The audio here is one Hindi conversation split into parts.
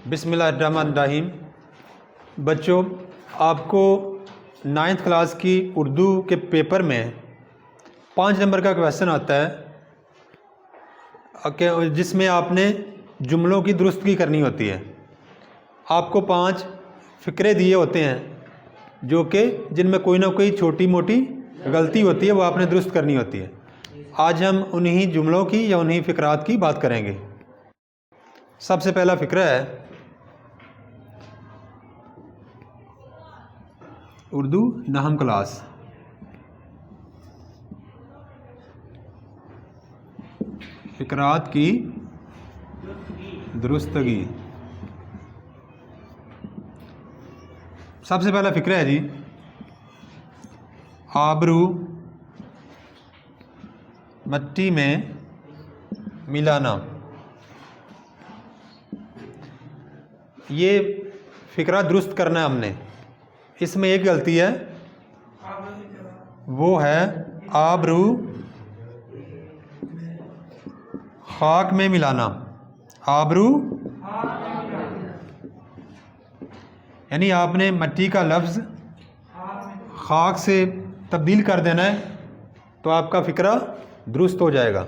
बिस्मिल्लाहिर्रहमानिर्रहीम। बच्चों, आपको 9th क्लास की उर्दू के पेपर में 5 नंबर का क्वेश्चन आता है जिसमें आपने जुमलों की दुरुस्तगी करनी होती है। आपको 5 फ़िक्रे दिए होते हैं जो कि जिनमें कोई ना कोई छोटी मोटी गलती होती है, वो आपने दुरुस्त करनी होती है। आज हम उन्हीं जुमलों की या उन्हीं फ़िक्रात की बात करेंगे। सबसे पहला फ़िक्रा है उर्दू नहम क्लास। फ़िक्रात की दुरुस्तगी। सबसे पहला फ़िक्रा है जी, आबरू मिट्टी में मिलाना। ये फ़िक्रा दुरुस्त करना है हमने। इसमें एक गलती है, वो है आबरू खाक में मिलाना। आबरू यानी आपने मिट्टी का लफ्ज़ खाक से तब्दील कर देना है, तो आपका फ़िक्रा दुरुस्त हो जाएगा।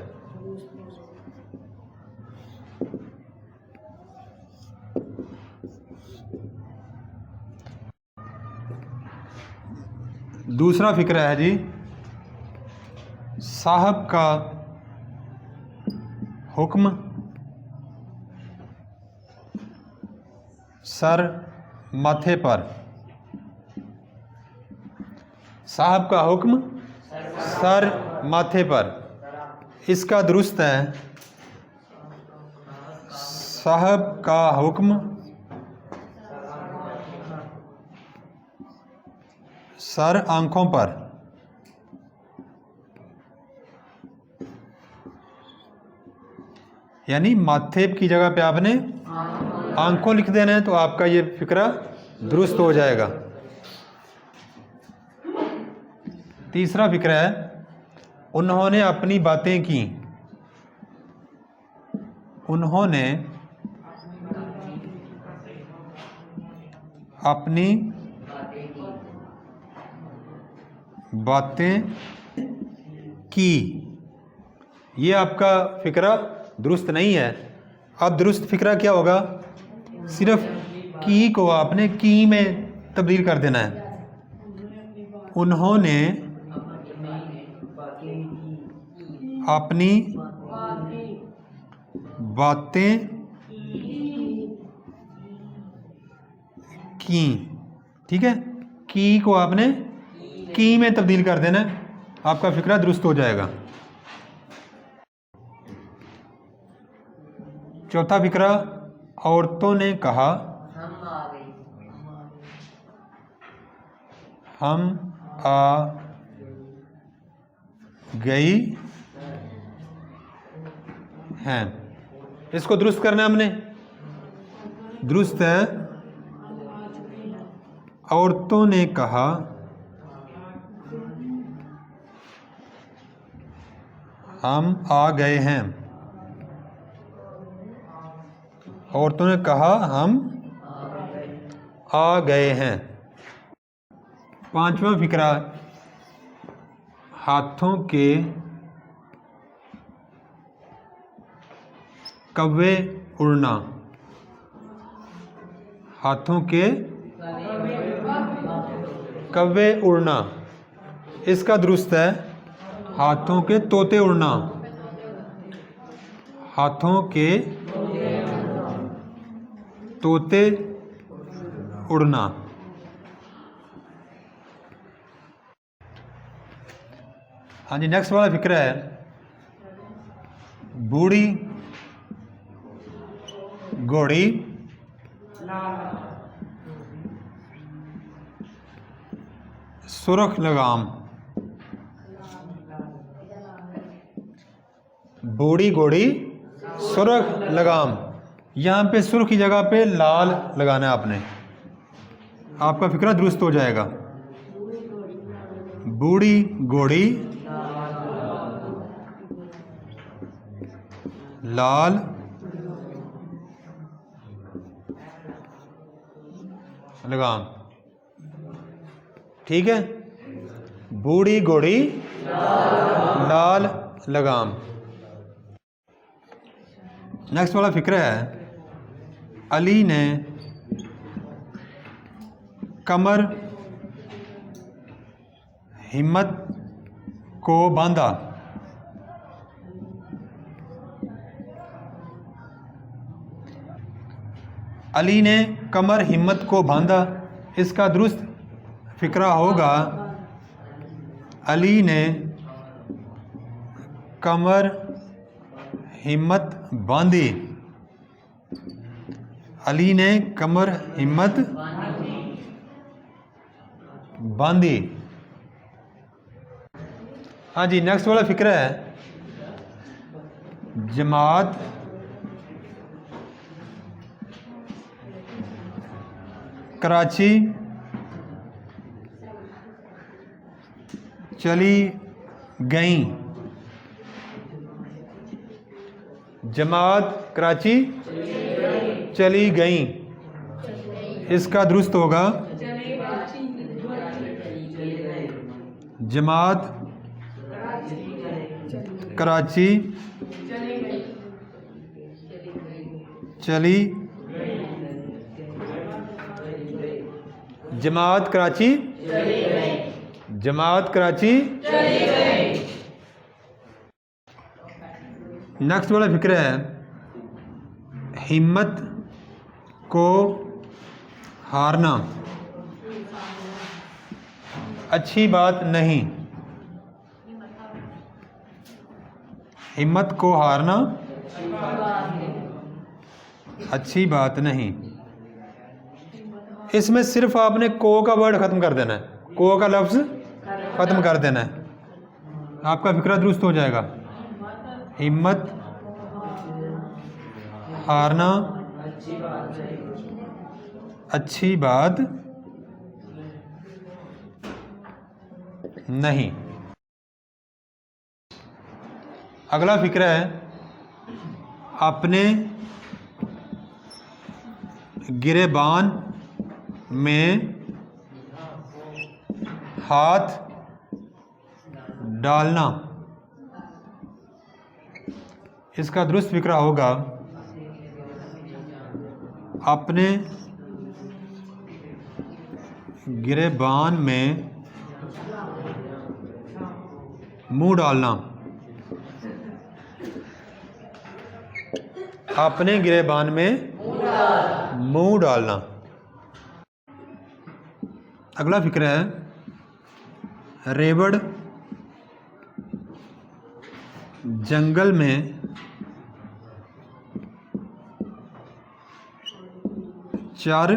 दूसरा फ़िक्रा है जी, साहब का हुक्म सर माथे पर। साहब का हुक्म सर माथे पर। इसका दुरुस्त है, साहब का हुक्म सर आँखों पर। यानी माथे की जगह पे आपने आँखों लिख देना है, तो आपका ये फ़िक्रा दुरुस्त हो जाएगा। तीसरा फ़िक्रा है, उन्होंने अपनी बातें की। उन्होंने अपनी बातें की। ये आपका फ़िक्रा दुरुस्त नहीं है। अब दुरुस्त फ़िक्रा क्या होगा, सिर्फ की को आपने की में तब्दील कर देना है। उन्होंने अपनी बातें की। ठीक है, की को आपने की में तब्दील कर देना है, आपका फ़िक्रा दुरुस्त हो जाएगा। चौथा फ़िक्रा, औरतों ने कहा हम आ गई हैं। इसको दुरुस्त करना है हमने। दुरुस्त है, औरतों ने कहा हम आ गए हैं। औरतों ने कहा हम आ गए हैं। पांचवा फ़िक्रा, हाथों के कव्वे उड़ना। हाथों के कव्वे उड़ना। इसका दुरुस्त है, हाथों के तोते उड़ना। हाथों के तोते उड़ना। हाँ जी, नेक्स्ट वाला फ़िक्रा है, बूढ़ी घोड़ी सुर्ख लगाम। बूढ़ी घोड़ी सुर्ख लगाम। यहाँ पे सुर्ख की जगह पे लाल लगाना है आपने, आपका फ़िक्रा दुरुस्त हो जाएगा। बूढ़ी घोड़ी लाल लगाम। ठीक है, बूढ़ी घोड़ी लाल लगाम। नेक्स्ट वाला फिक्र है, अली ने कमर हिम्मत को बांधा। अली ने कमर हिम्मत को बांधा, इसका दुरुस्त फिक्रा होगा, अली ने कमर हिम्मत बांधी। अली ने कमर हिम्मत बांधी। हाँ जी, नेक्स्ट वाला फिक्र है, जमात कराची चली गई। जमात कराची चली गई, इसका दुरुस्त होगा, जमात कराची चली, जमात कराची, जमात कराची। नेक्स्ट वाला फिक्र है, हिम्मत को हारना अच्छी बात नहीं। हिम्मत को हारना अच्छी बात नहीं। इसमें सिर्फ आपने को का वर्ड ख़त्म कर देना है, को का लफ्ज़ ख़त्म कर देना है, आपका फिक्रा दुरुस्त हो जाएगा। हिम्मत हारना अच्छी बात नहीं। अगला फिक्र है, अपने गिरेबान में हाथ डालना, इसका दुरुस्त फिक्रा होगा, अपने गिरेबान में मुंह डालना, अपने गिरेबान में मुंह डालना। अगला फिक्र है, रेवड़ जंगल में चर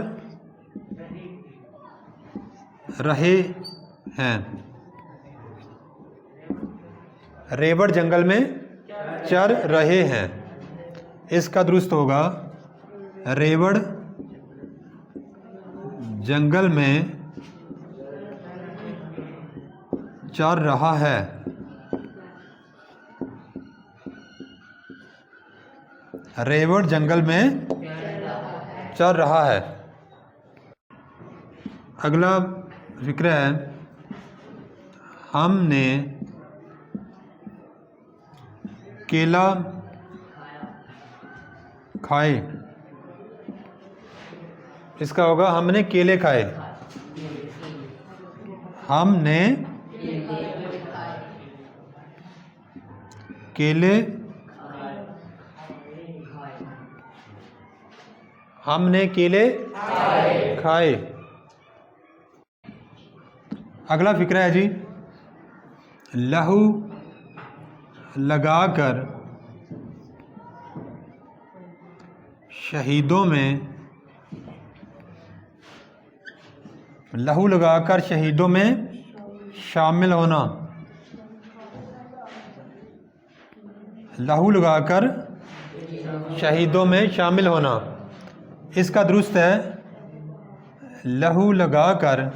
रहे हैं। रेवड़ जंगल में चर रहे हैं, इसका दुरुस्त होगा, रेवड़ जंगल में चर रहा है, रेवड़ जंगल में चर रहा है। अगला फिक्र है, हमने केला खाए, इसका होगा, हमने केले खाए, हमने केले, हमने केले खाए। अगला फिक्र है जी, लहू लगाकर शहीदों में, लहू लगाकर शहीदों में शामिल होना, लहू लगाकर शहीदों में शामिल होना, इसका दुरुस्त है, लहू लगाकर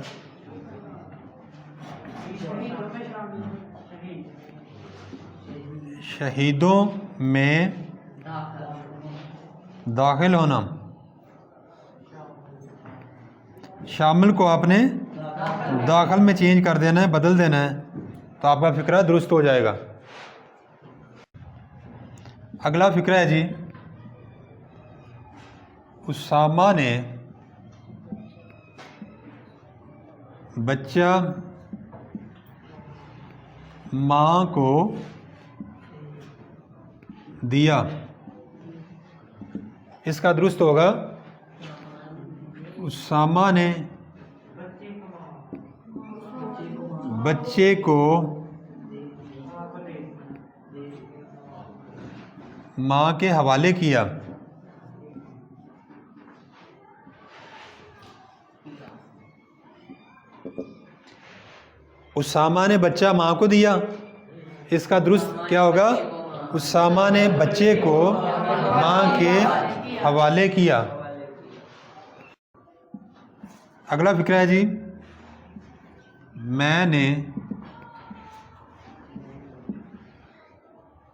शहीदों में दाखिल होना। शामिल को आपने दाखिल में चेंज कर देना है, बदल देना है, तो आपका फ़िक्रा दुरुस्त हो जाएगा। अगला फ़िक्रा है जी, उसामा ने बच्चा माँ को दिया। इसका दुरुस्त होगा, उसामा ने बच्चे को माँ के हवाले किया। उसामा ने बच्चा माँ को दिया, इसका दुरुस्त क्या होगा, उसामा ने बच्चे को माँ के हवाले किया। अगला फ़िक्रा है जी, मैंने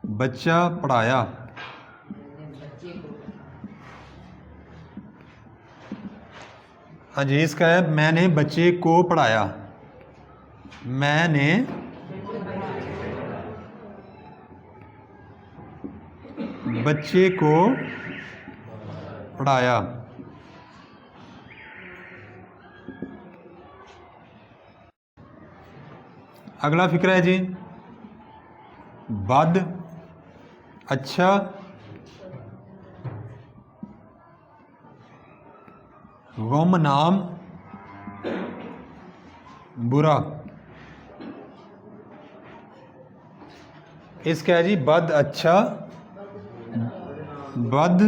बच्चा पढ़ाया। हाँ जी, इसका है मैंने बच्चे को पढ़ाया। मैंने बच्चे को पढ़ाया। अगला फ़िक्रा है जी, बद अच्छा गुमनाम बुरा। इसका है जी, बद अच्छा, बद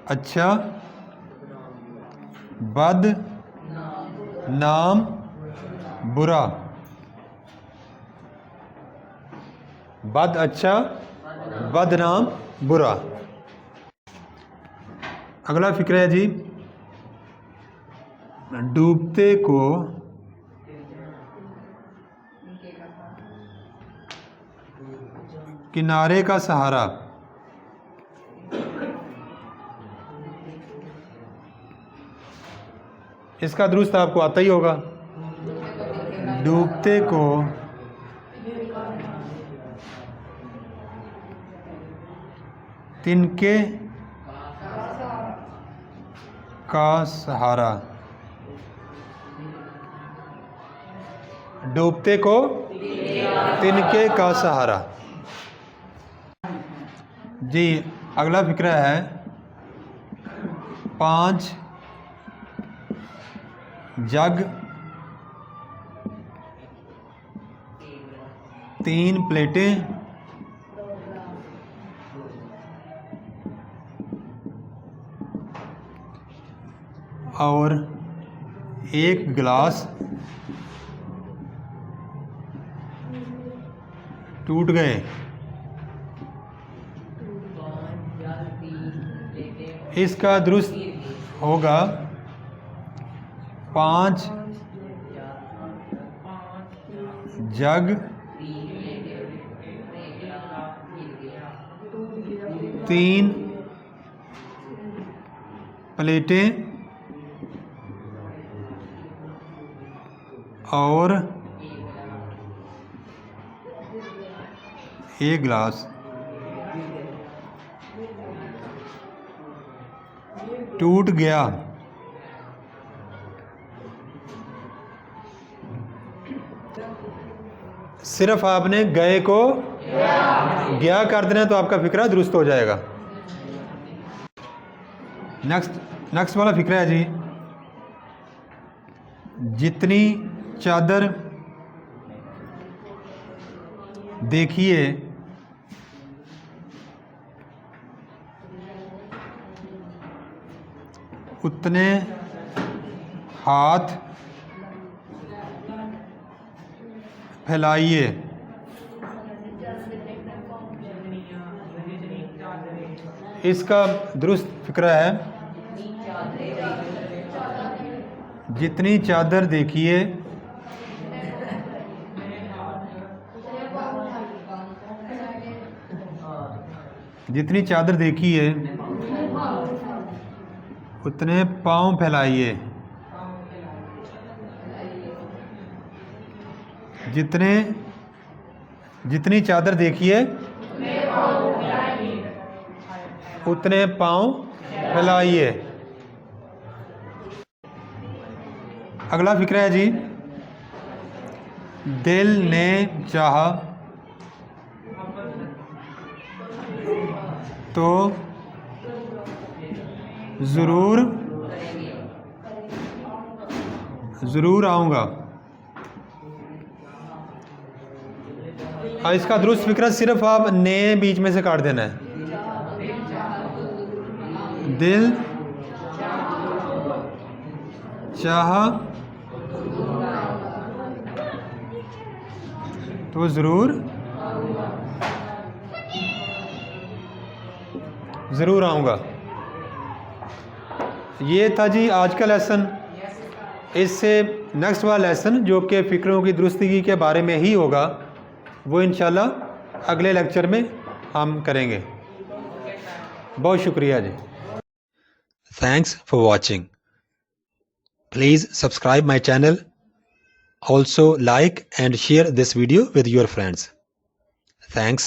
अच्छा, बद नाम बुरा। बद अच्छा, बदनाम बुरा। अगला फ़िक्रा है जी, डूबते को किनारे का सहारा। इसका दुरुस्त आपको आता ही होगा, डूबते को तिनके का सहारा। डूबते को तिनके का सहारा। जी, अगला फ़िक्रा है, 5 जग 3 प्लेटें और 1 गिलास टूट गए। इसका दुरुस्त होगा, 5 जग 3 प्लेटें और 1 गिलास टूट गया। सिर्फ आपने गए को गया कर देना, तो आपका फ़िक्रा दुरुस्त हो जाएगा। नेक्स्ट वाला फ़िक्रा है जी, जितनी चादर देखिए उतने हाथ फैलाइए। इसका दुरुस्त फ़िक्रा है, जितनी चादर देखिए जितनी चादर देखी है उतने पाँव फैलाइए जितनी चादर देखिए उतने पाँव फैलाइए। अगला फिक्रा है जी, दिल ने चाहा तो ज़रूर आऊँगा। और इसका दुरुस्त फिक्रा सिर्फ आप ने बीच में से काट देना है। दिल चाहा तो ज़रूर आऊँगा। ये था जी आज का लेसन। इससे नेक्स्ट वाला लेसन जो कि फ़िक्रों की दुरुस्ती के बारे में ही होगा, वो इंशाल्लाह अगले लेक्चर में हम करेंगे। बहुत शुक्रिया जी। Thanks for watching. Please subscribe my channel. Also like and share this video with your friends. Thanks.